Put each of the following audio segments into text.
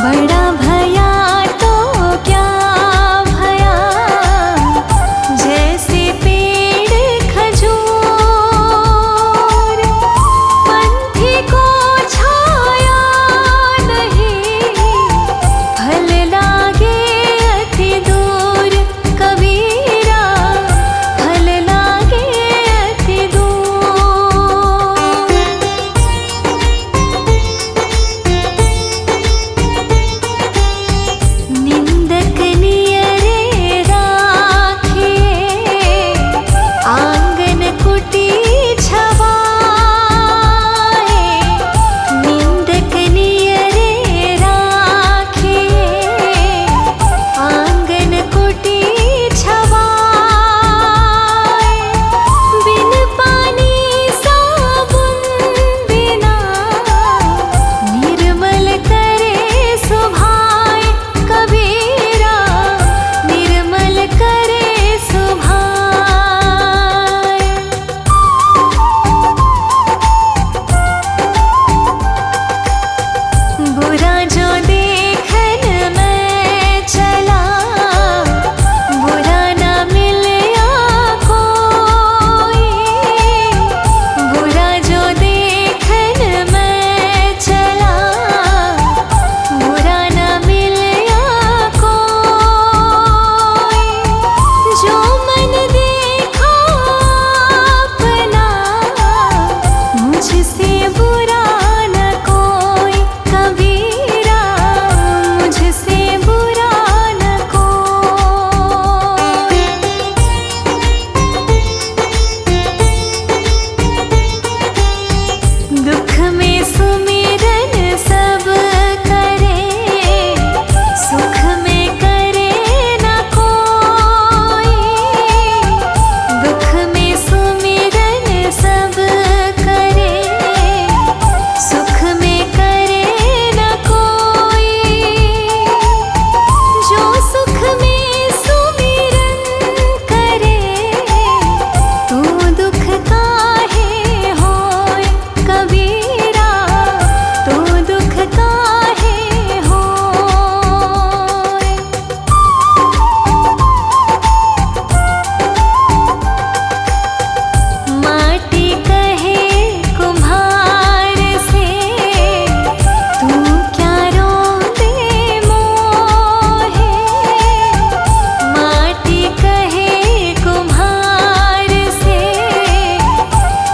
बड़ा भया तो क्या भया, जैसे पेड़ खजूर, पंथी को छाया नहीं, फल लागे अति दूर, कबीरा फल लागे अति दूर। निंदक नियरे राखिए, आंगन कुटी छवाए, निंदक नियरे राखिए, आंगन कुटी छवाए, बिन पानी साबुन बिना, निर्मल करे सुभाए, कबीरा निर्मल करे सुभाए। बुरा जो देखन मैं चला, बुरा ना मिलया कोई, बुरा जो देखन मैं चला, बुरा ना मिलया कोई, जो मन देखा अपना, मुझसे बुरा न कोई, कबीरा मुझसे बुरा न कोई। दुख में सुमिरन सब करे, सुख में करे न कोई, दुख में सुमिरन सब करे, सुख में करे न कोई, जो सुख में सुमिरन करे, तो दुख काहे होय, कबीरा तो दुख काहे होय। माटी कहे कुम्हार से, तू क्या रोंदे मोहे, माटी कहे कुम्हार से,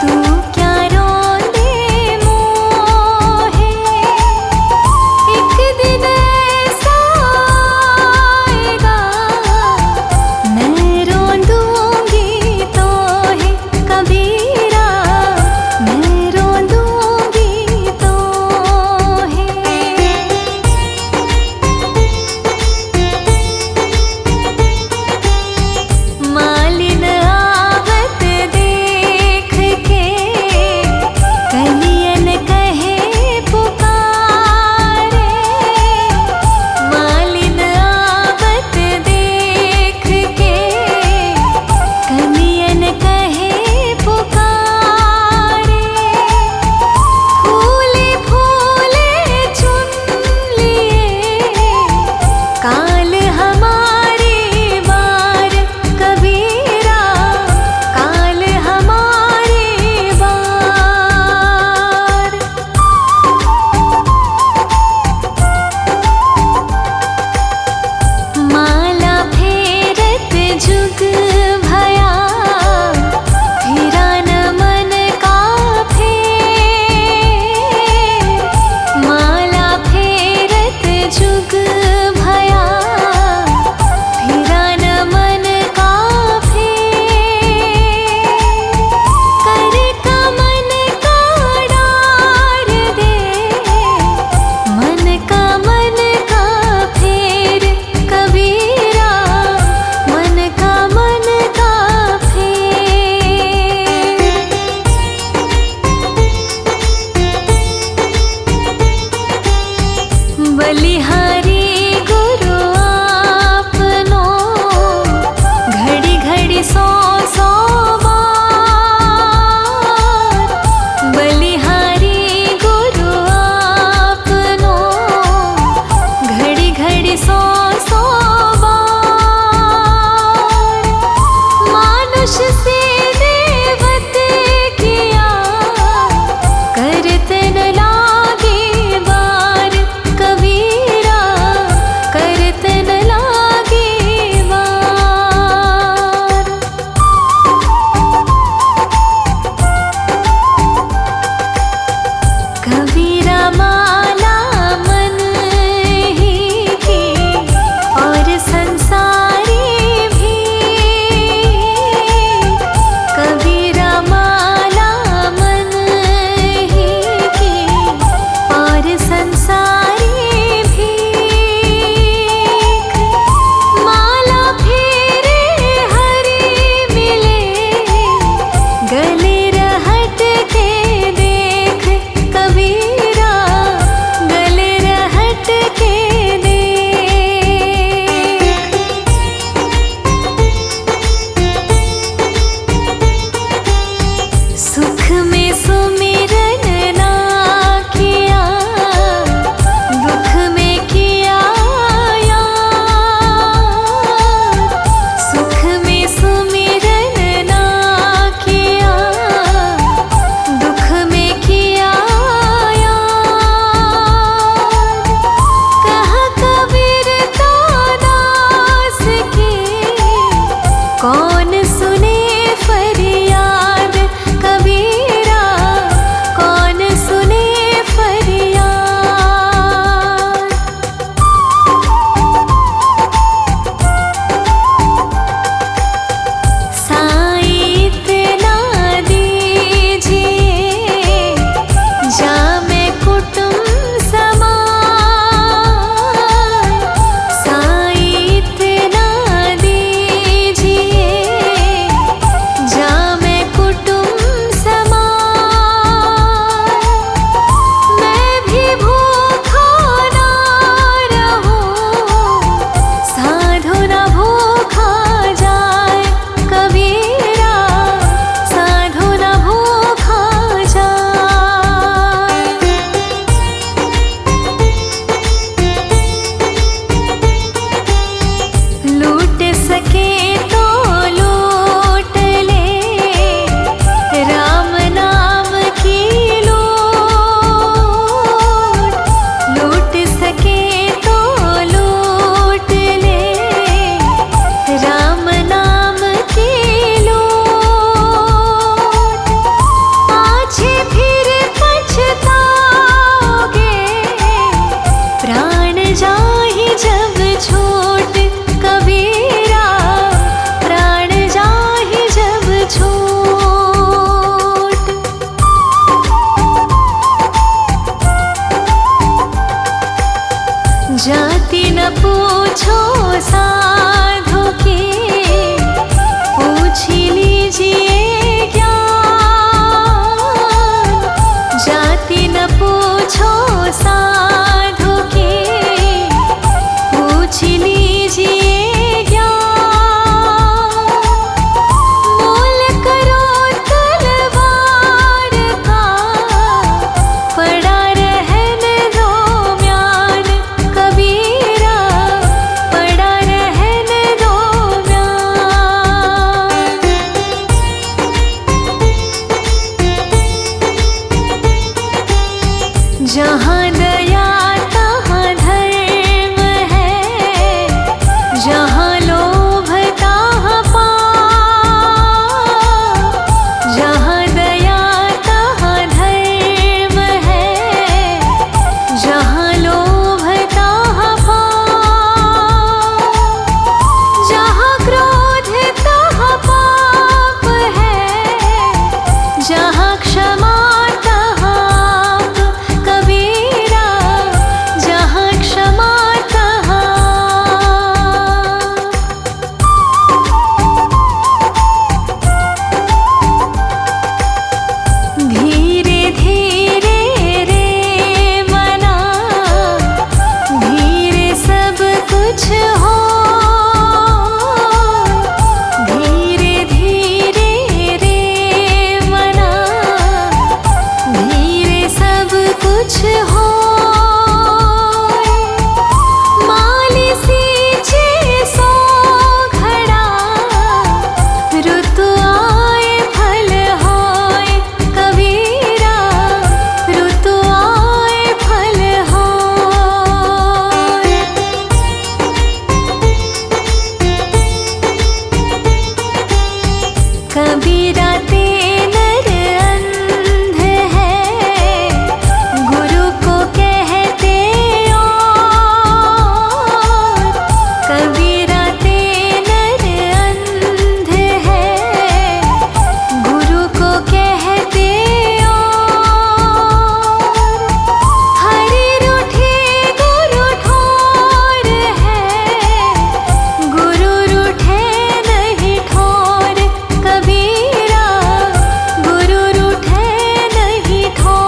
तू क्या रोंदे मोहे, एक दिन ऐसा आएगा, मैं रोंदूंगी तो है, कबीरा मैं रोंदूंगी तो है। मालिन आवत देख के, कलियन कहे पुकारे, मालिन आवत देख के, कलियन कहे पुकारे, फूले फूले चुन लिए, काल हमारी बार, कबीरा काल हमारी बार। माला फेरत जुग भया, फिरा न मन का फेर, माला फेरत जुग भया, फिरा न मन का फेर, कर का मन का डार दे, मन का फेर, कबीरा मन का फेर। बलिहारी गुरु आपनो, घड़ी घड़ी सौ सौ बार, बलिहारी गुरु आपनो, जाति न पूछो साधु की, पूछ लीजिए ज्ञान। जाति न पूछो साधु की, पूछ लीजिए ज्ञान। मोल करो तलवार का, पड़ा रहन दो म्यान। कबीरा पड़ा रहन दो म्यान। जहाँ दया तहाँ धर्म है, जहाँ लोभ तहाँ पाप। जहाँ दया तहाँ धर्म है, जहाँ लोभ तहाँ पाप। जहाँ क्रोध तहाँ पाप है, जहाँ क्षमा तहाँ आप। कबीरा जहाँ क्षमा तहाँ धीरे धीरे रे मना, धीरे सब कुछ हो। धीरे धीरे रे मना, धीरे सब कुछ हो। माली सींचे सो घड़ा, ऋतु आए फल होए। कबीरा ऋतु आए फल होए। कबीरा ते नर अंध है, गुरु को कहते और। कबीरा ते नर अंध है, गुरु को कहते और। हरि रूठे गुरु ठोर है, गुरु रूठे नहीं ठोर। कबीरा गुरु रूठे नहीं ठोर।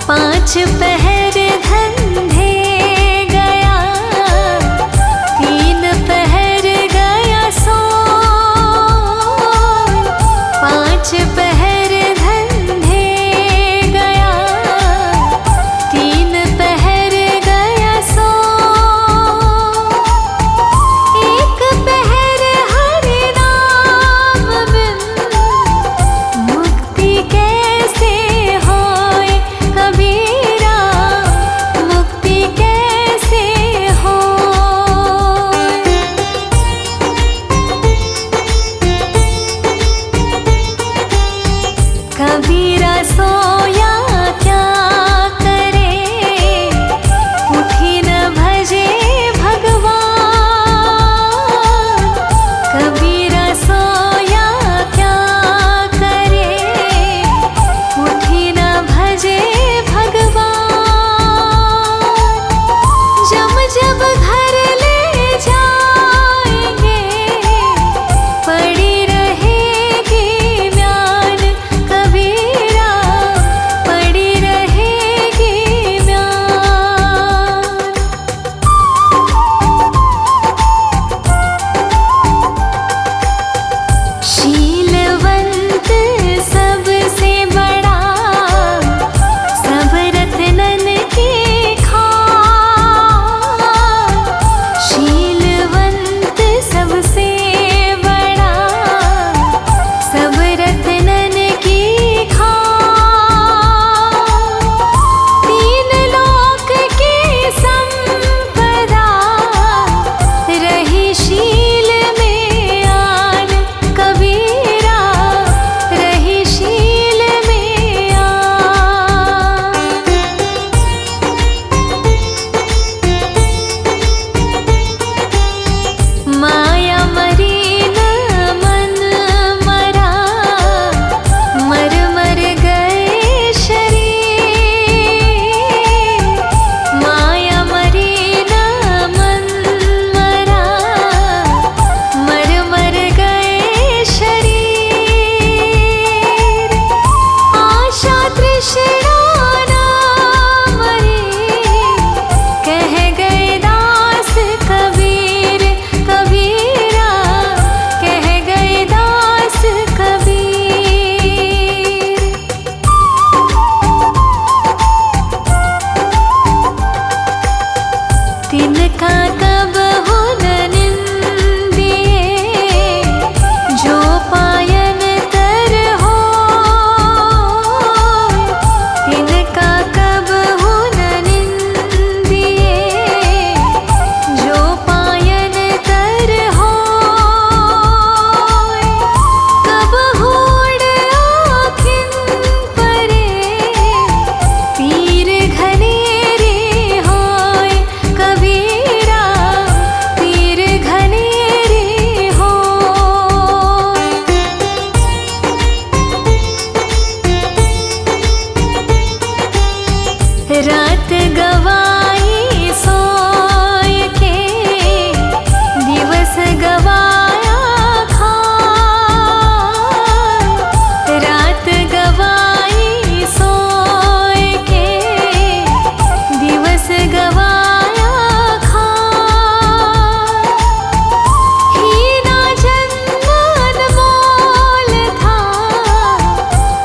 पाँच पहर धंधे गया, तीन पहर गया सो। पाँच पहर धंधे गया, तीन पहर गया सो। एक पहर हरि नाम बिन, मुक्ति कैसे होए। कबीरा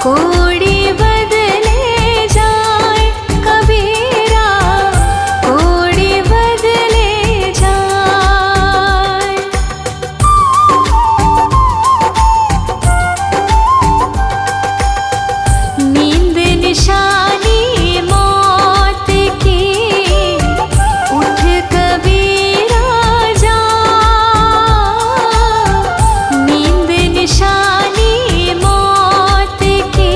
कोड़ी बदले जाए कबीरा, कोड़ी बदले जाए। नींद निशानी मौत की, उठ कबीरा जा। नींद निशानी मौत की,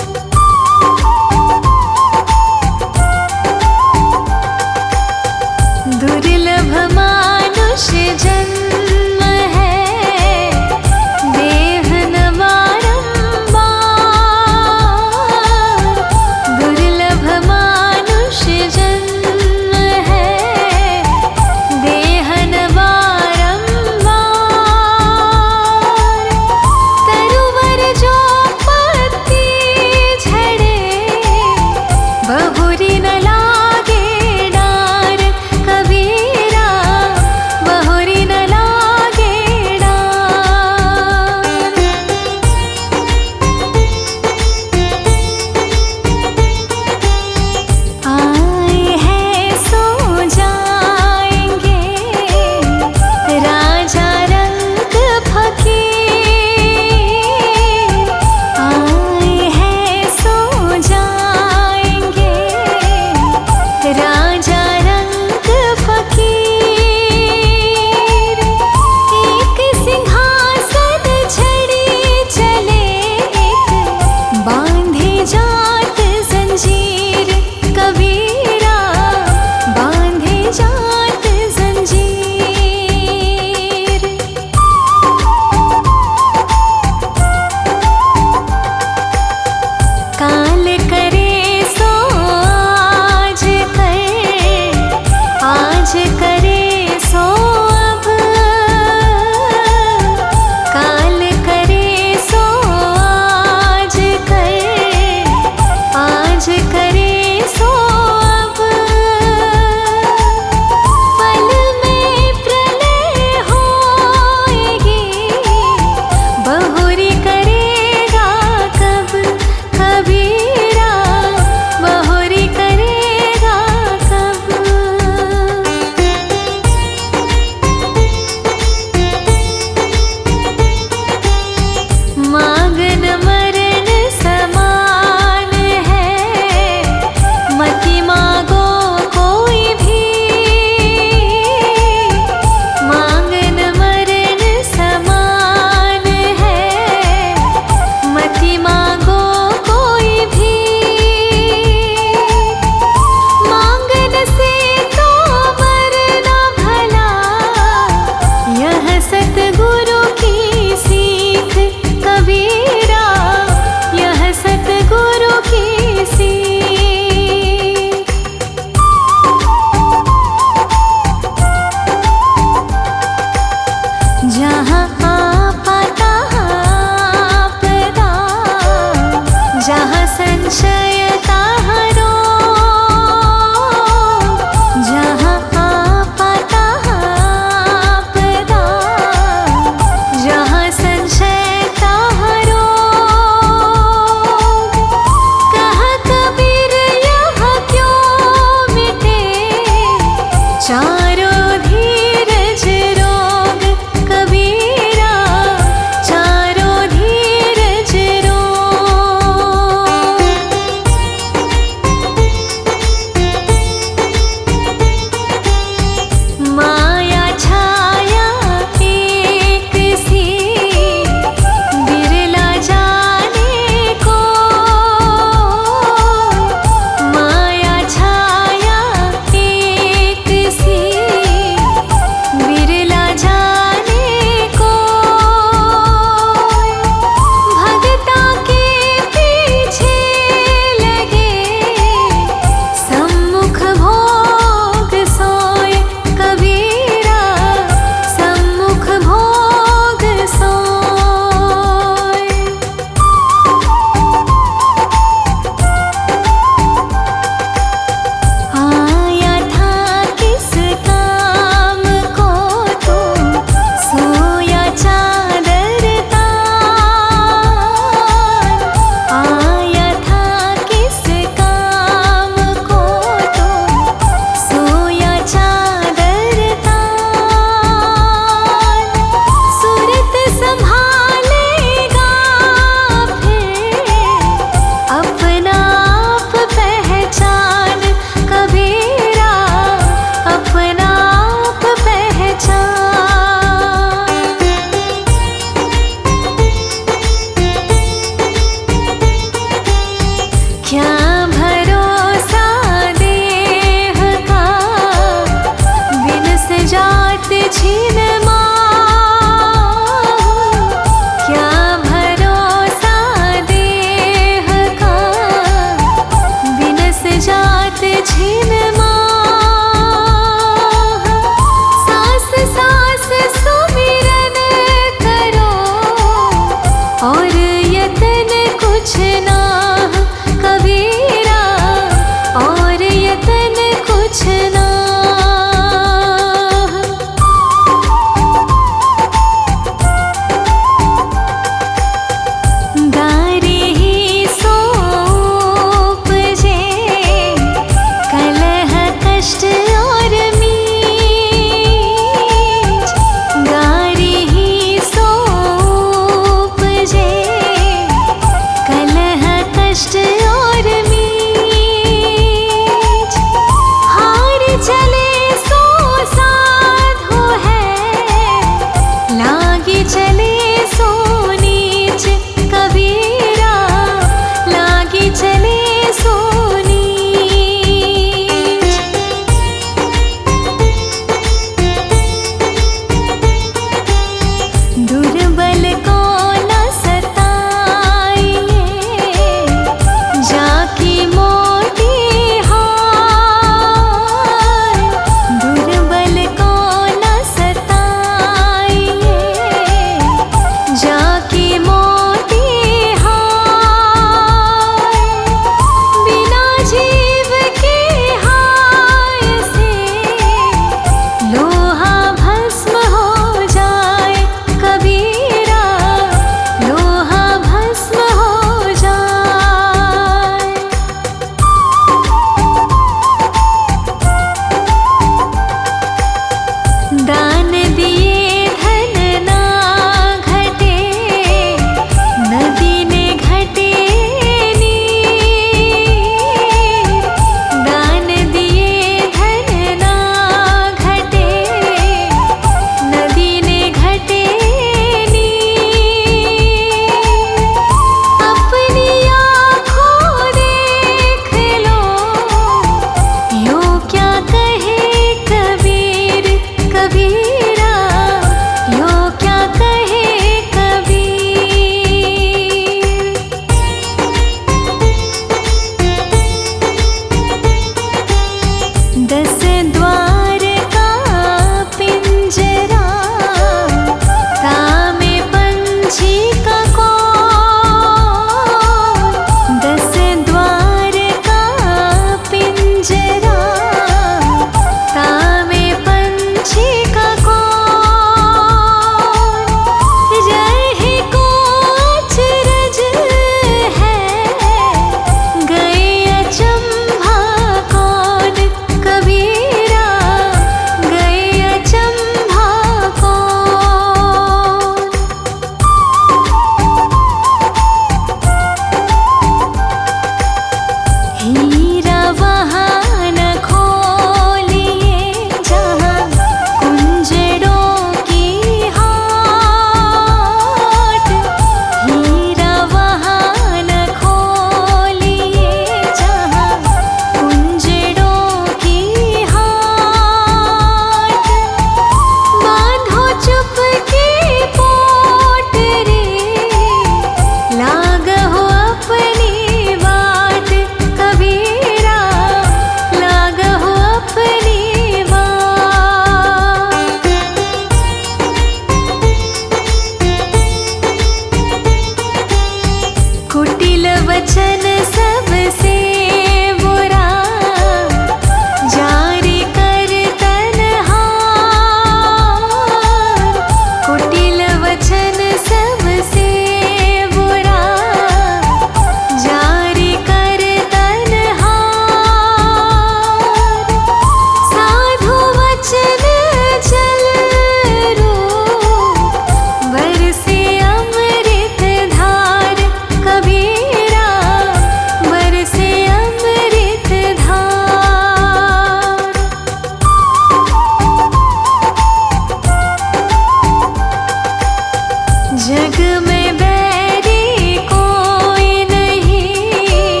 जग में बैरी कोई नहीं,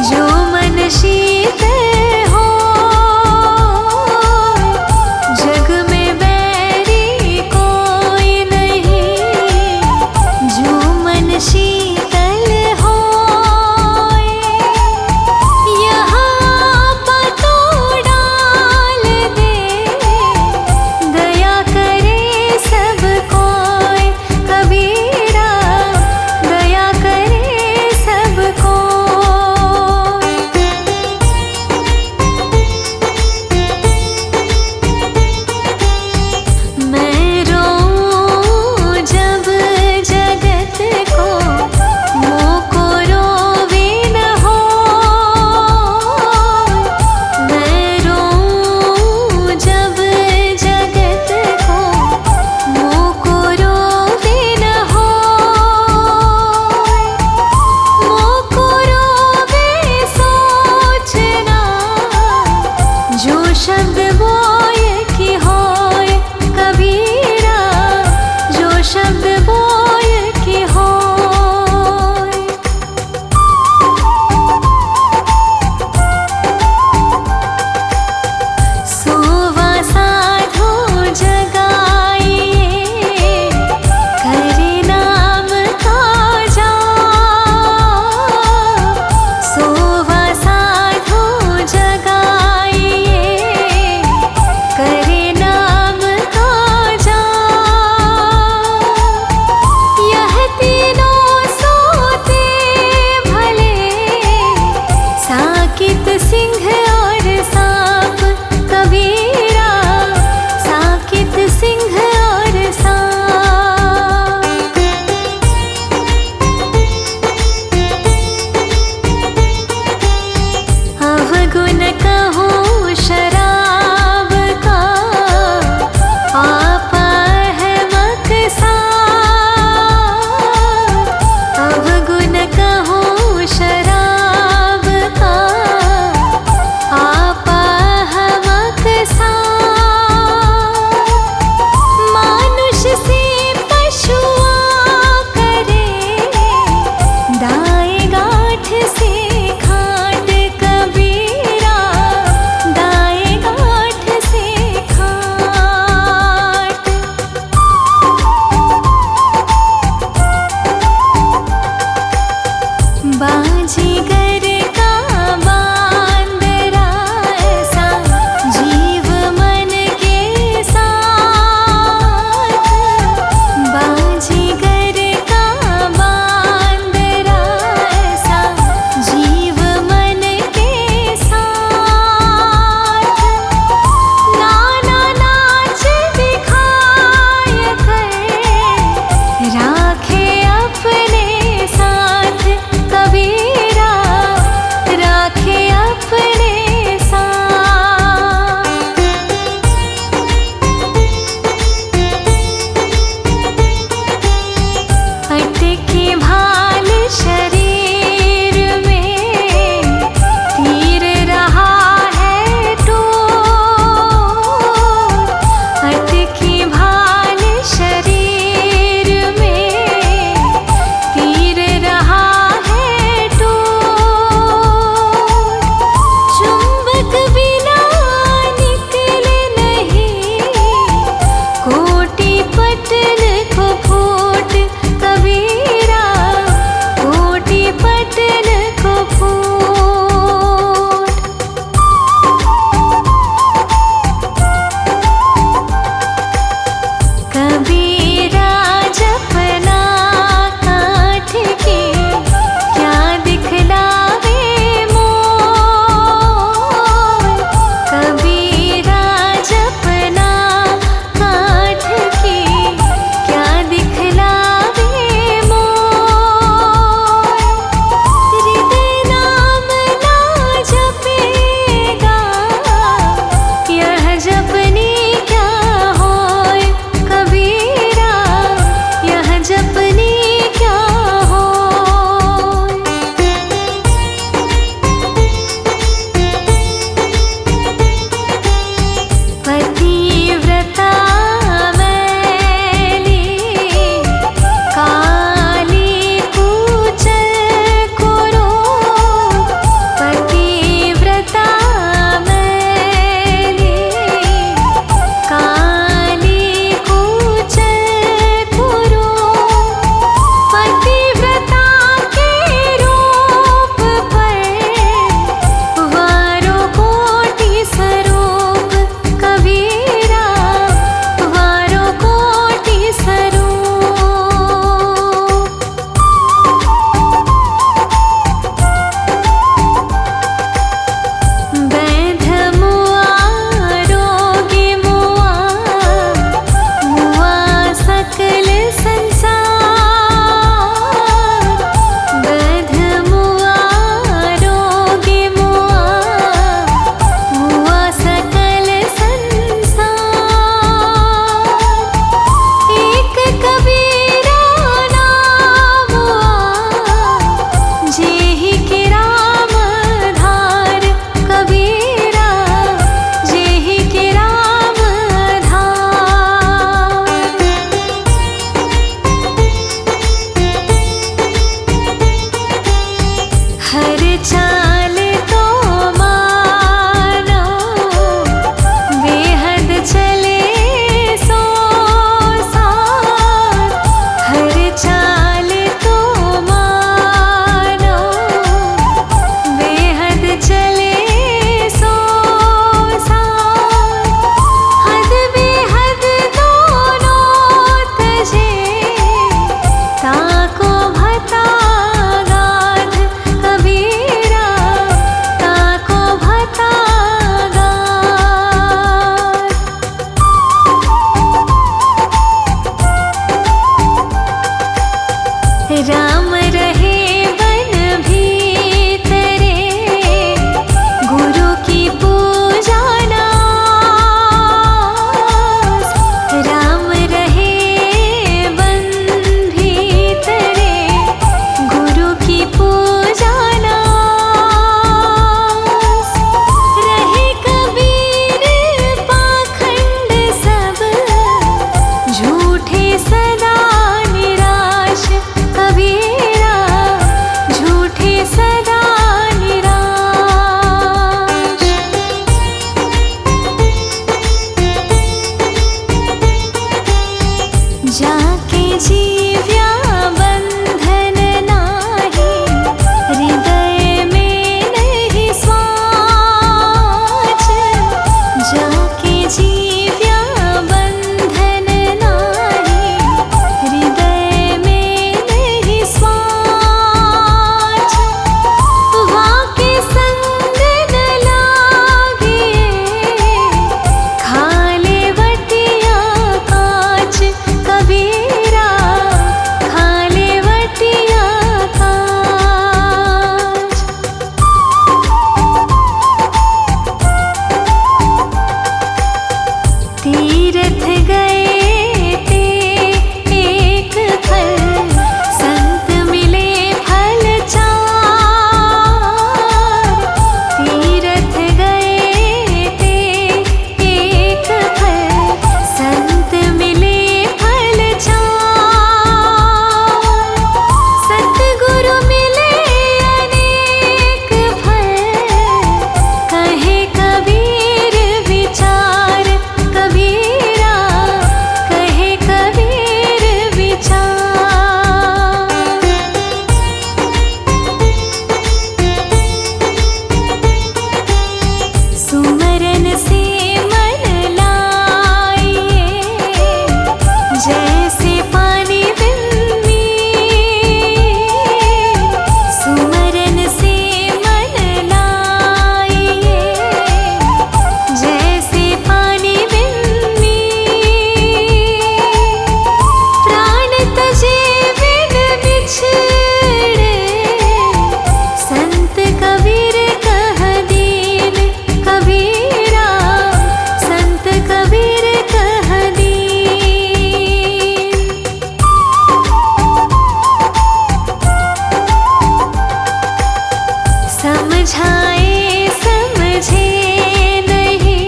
जो मन शीतल हो। जग में बैरी कोई नहीं, जो मन शीतल हो। यहाँ पतों डाल दे, दया करे सब कोई। कबीरा राम रहे वन भीतरे, गुरु की पूजा नास। राम रहे वन भीतरे, गुरु की पूजा नास। रहे कबीर पाखंड सब, झूठे सदा निराश। कबीरा झूठे सदा निराश। जाके जीव्या बंधन नाही, हृदय में नहीं स्वाच। जाके जीव्या बंधन नाही, हृदय में नहीं स्वाच। वाके संग न लागिए, खाले वटिया काच। कबीरा खाले वटिया काच। तीर्थ गए ते एक फल, संत मिले फल चार। तीर्थ गए ते एक फल, संत मिले फल चार। सतगुरु मिले अनेक फल, कहे कबीर विचार। कबीरा कहे कबीर विचार। सुमरन से मन लाइए, जैसे पानी बिन मीर। सुमरन से मन लाइए, जैसे पानी बिन मीर। प्राण तजे बिन बिछड़े, संत कबीर कह दीन। कबीरा संत कबीर कह दीन। समझाए समझे नहीं,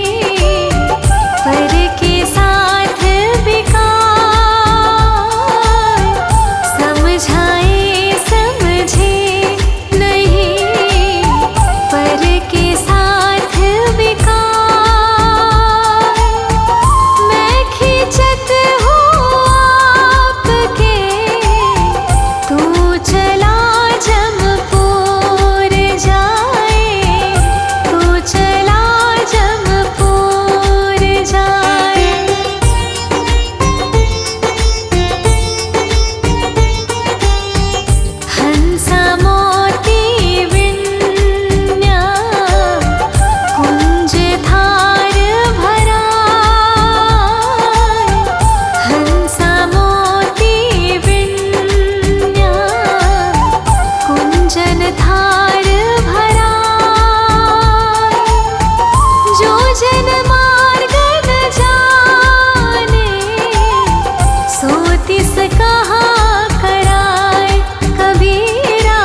पर के साथ बिकार। समझाए समझे नहीं, पर के साथ बिकार। मैं खिंचत हूँ आपके, तू चला जमपुर जाए। तू चला जमपुर जाए। हंसा मोती विन्या, कुंज थार भरा। हंसा मोती विन्या, कुंजन थार भरा। जो जन मार्ग न जाने, सो तिस कहाँ कराए। कबीरा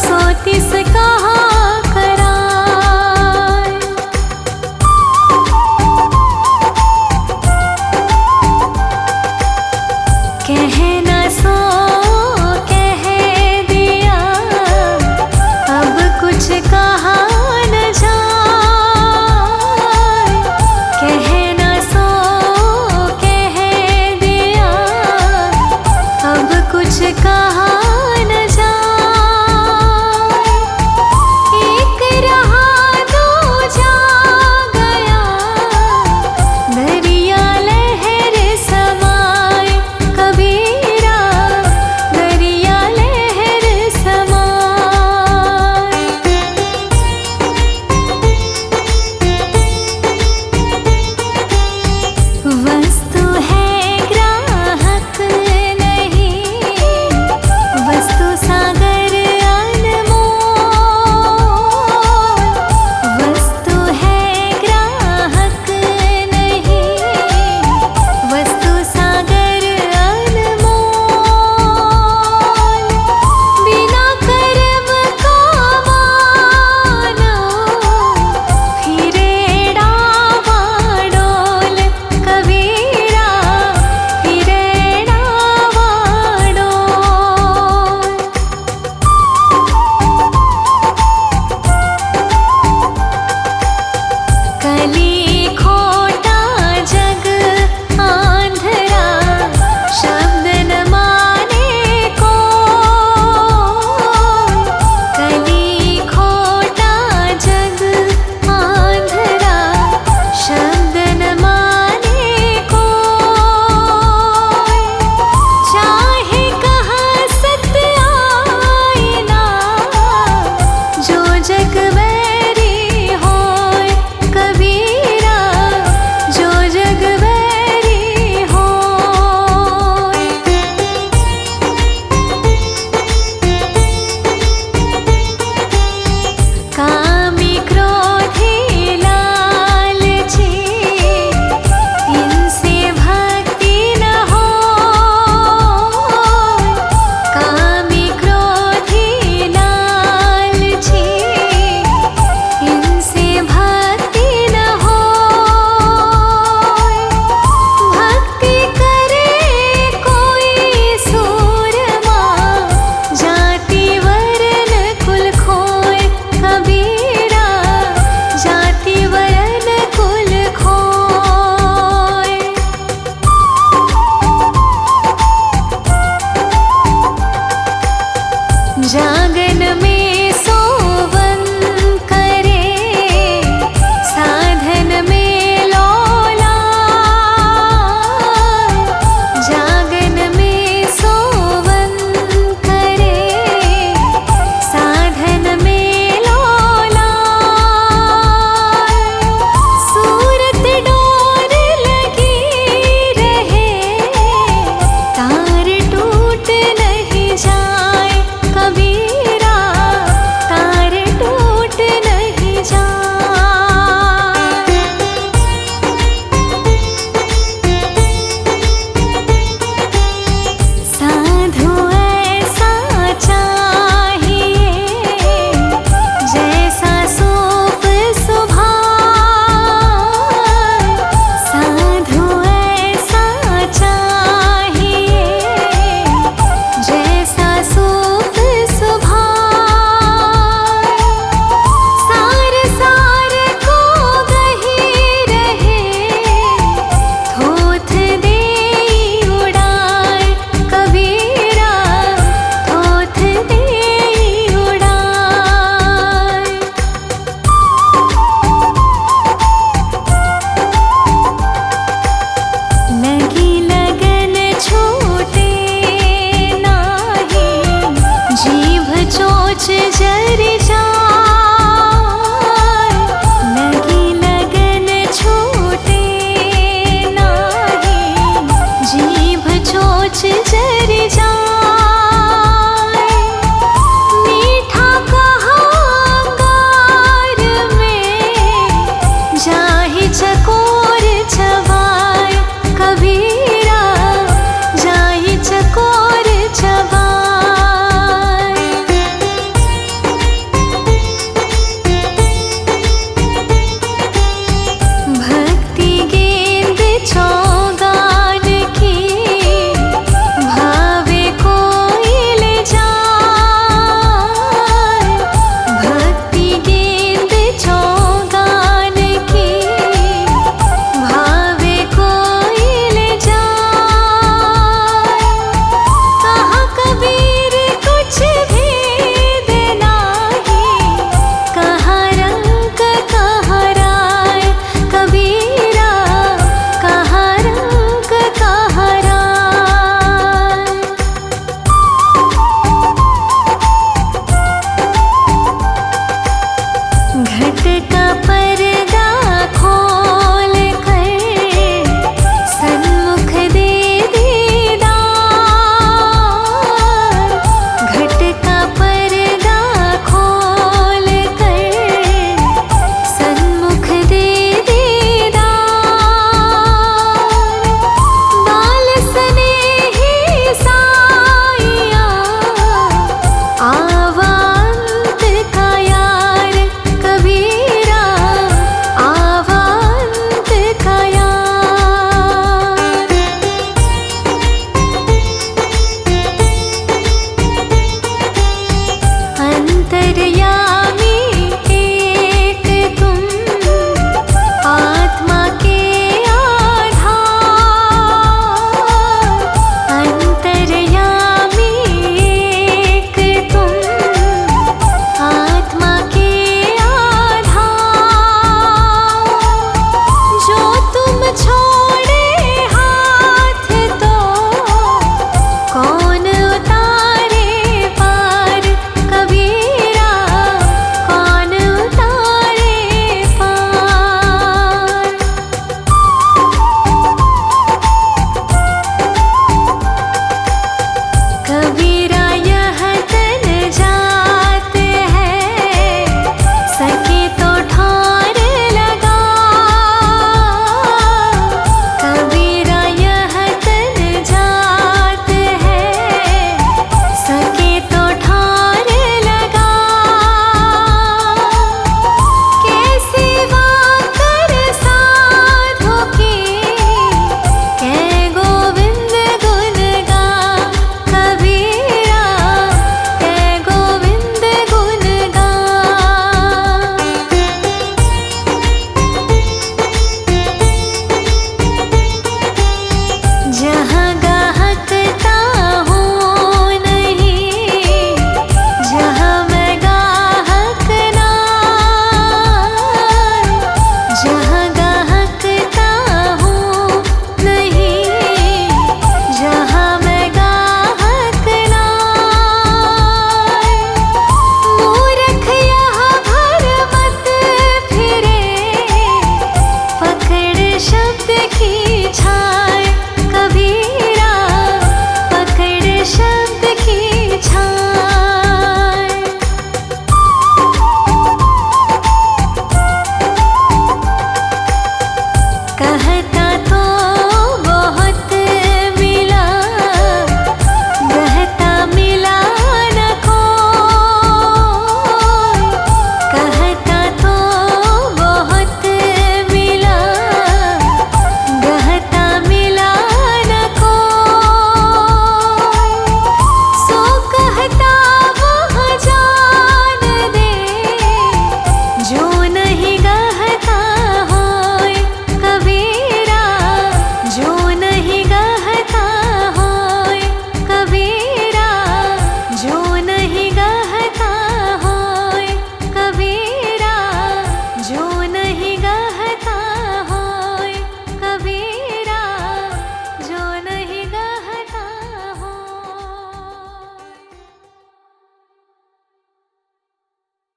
सो तिस कहाँ कराए। कहना सो कह दिया, अब कुछ कहा न जाए। कहना सो कह दिया, अब कुछ कहा न जाए। एक रहा दो जा गया, दरिया लहर समाए। कबीरा दरिया लहर समाए। वस्तु है ग्राहक नहीं, जा